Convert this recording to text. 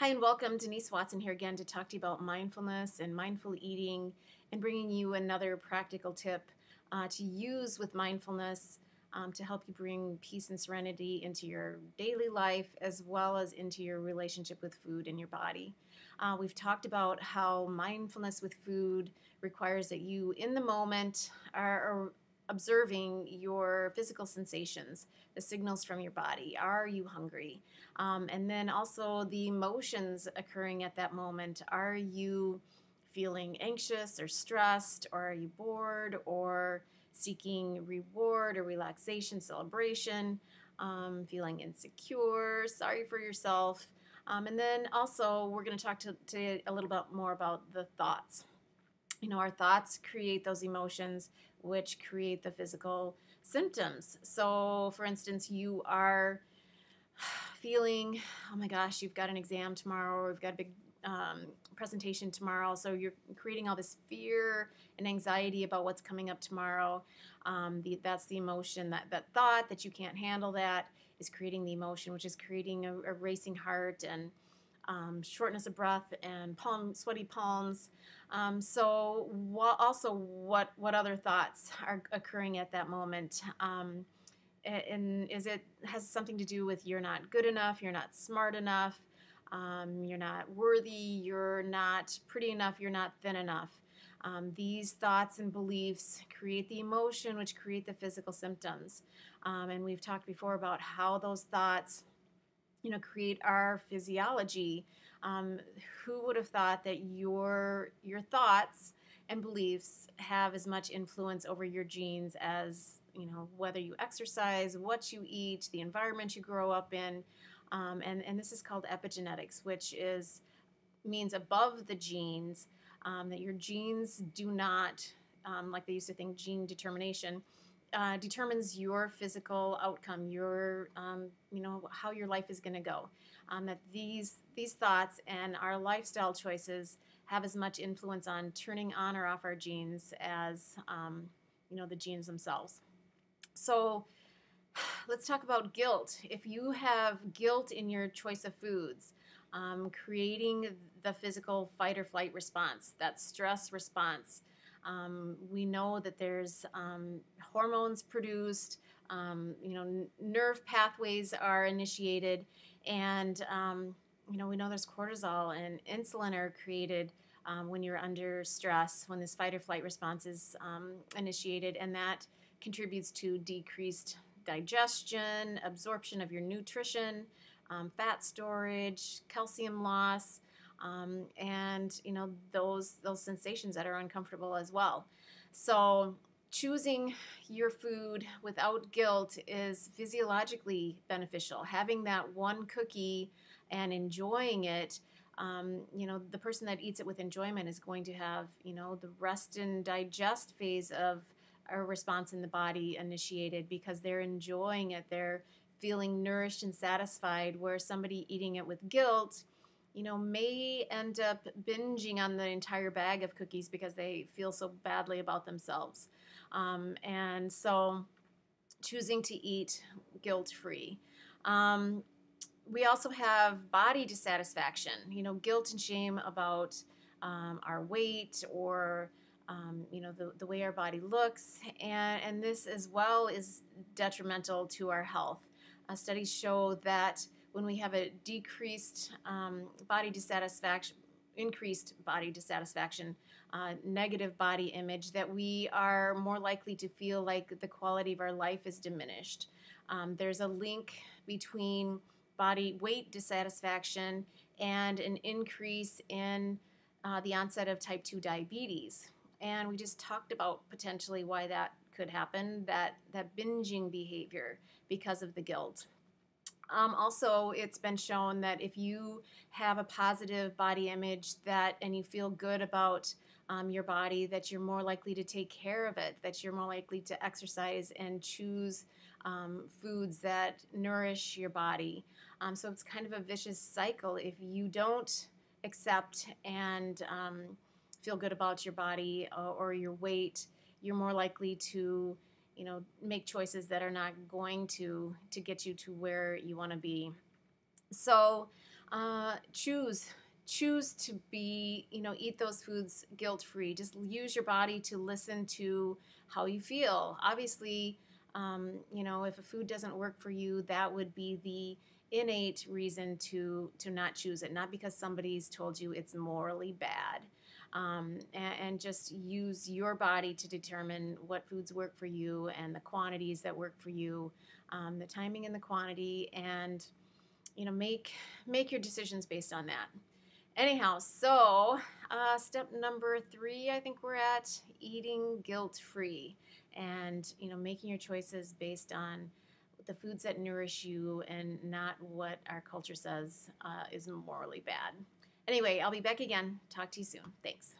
Hi and welcome. Denise Watson here again to talk to you about mindfulness and mindful eating and bringing you another practical tip to use with mindfulness to help you bring peace and serenity into your daily life as well as into your relationship with food and your body. We've talked about how mindfulness with food requires that you, in the moment, are observing your physical sensations, the signals from your body. Are you hungry? And then also the emotions occurring at that moment. Are you feeling anxious or stressed, or are you bored or seeking reward or relaxation, celebration, feeling insecure, sorry for yourself? And then also we're going to talk to a little bit more about the thoughts. Our thoughts create those emotions, which create the physical symptoms. So, for instance, you are feeling, oh my gosh, you've got an exam tomorrow, or you've got a big presentation tomorrow. So you're creating all this fear and anxiety about what's coming up tomorrow. That's the emotion, that thought that you can't handle that is creating the emotion, which is creating a racing heart and shortness of breath and sweaty palms. What other thoughts are occurring at that moment? And it has something to do with you're not good enough, you're not smart enough, you're not worthy, you're not pretty enough, you're not thin enough. These thoughts and beliefs create the emotion, which create the physical symptoms. And we've talked before about how those thoughts create our physiology. Who would have thought that your thoughts and beliefs have as much influence over your genes as whether you exercise, what you eat, the environment you grow up in, and this is called epigenetics, which means above the genes, that your genes do not, like they used to think, gene determination determines your physical outcome, how your life is going to go. That these thoughts and our lifestyle choices have as much influence on turning on or off our genes as the genes themselves. So let's talk about guilt. If you have guilt in your choice of foods, creating the physical fight or flight response, that stress response. We know that there's hormones produced, nerve pathways are initiated, and we know there's cortisol and insulin are created when you're under stress, when this fight or flight response is initiated, and that contributes to decreased digestion, absorption of your nutrition, fat storage, calcium loss, and those sensations that are uncomfortable as well. So choosing your food without guilt is physiologically beneficial. Having that one cookie and enjoying it, the person that eats it with enjoyment is going to have the rest and digest phase of a response in the body initiated because they're enjoying it. They're feeling nourished and satisfied, where somebody eating it with guilt may end up binging on the entire bag of cookies because they feel so badly about themselves. And so choosing to eat guilt-free. We also have body dissatisfaction, guilt and shame about our weight or the way our body looks, and this as well is detrimental to our health. Studies show that when we have a decreased body dissatisfaction, increased body dissatisfaction, negative body image, that we are more likely to feel like the quality of our life is diminished. There's a link between body weight dissatisfaction and an increase in the onset of type 2 diabetes. And we just talked about potentially why that could happen, that binging behavior because of the guilt. Also, it's been shown that if you have a positive body image and you feel good about your body, that you're more likely to take care of it, that you're more likely to exercise and choose foods that nourish your body. So it's kind of a vicious cycle. If you don't accept and feel good about your body or your weight, you're more likely to make choices that are not going to get you to where you want to be. So Choose to be, eat those foods guilt free. Just use your body to listen to how you feel. Obviously, if a food doesn't work for you, that would be the innate reason to not choose it, not because somebody's told you it's morally bad. And just use your body to determine what foods work for you and the quantities that work for you, the timing and the quantity, and make your decisions based on that. Anyhow, so step number 3, I think we're at eating guilt-free, and making your choices based on the foods that nourish you and not what our culture says is morally bad. Anyway, I'll be back again. Talk to you soon. Thanks.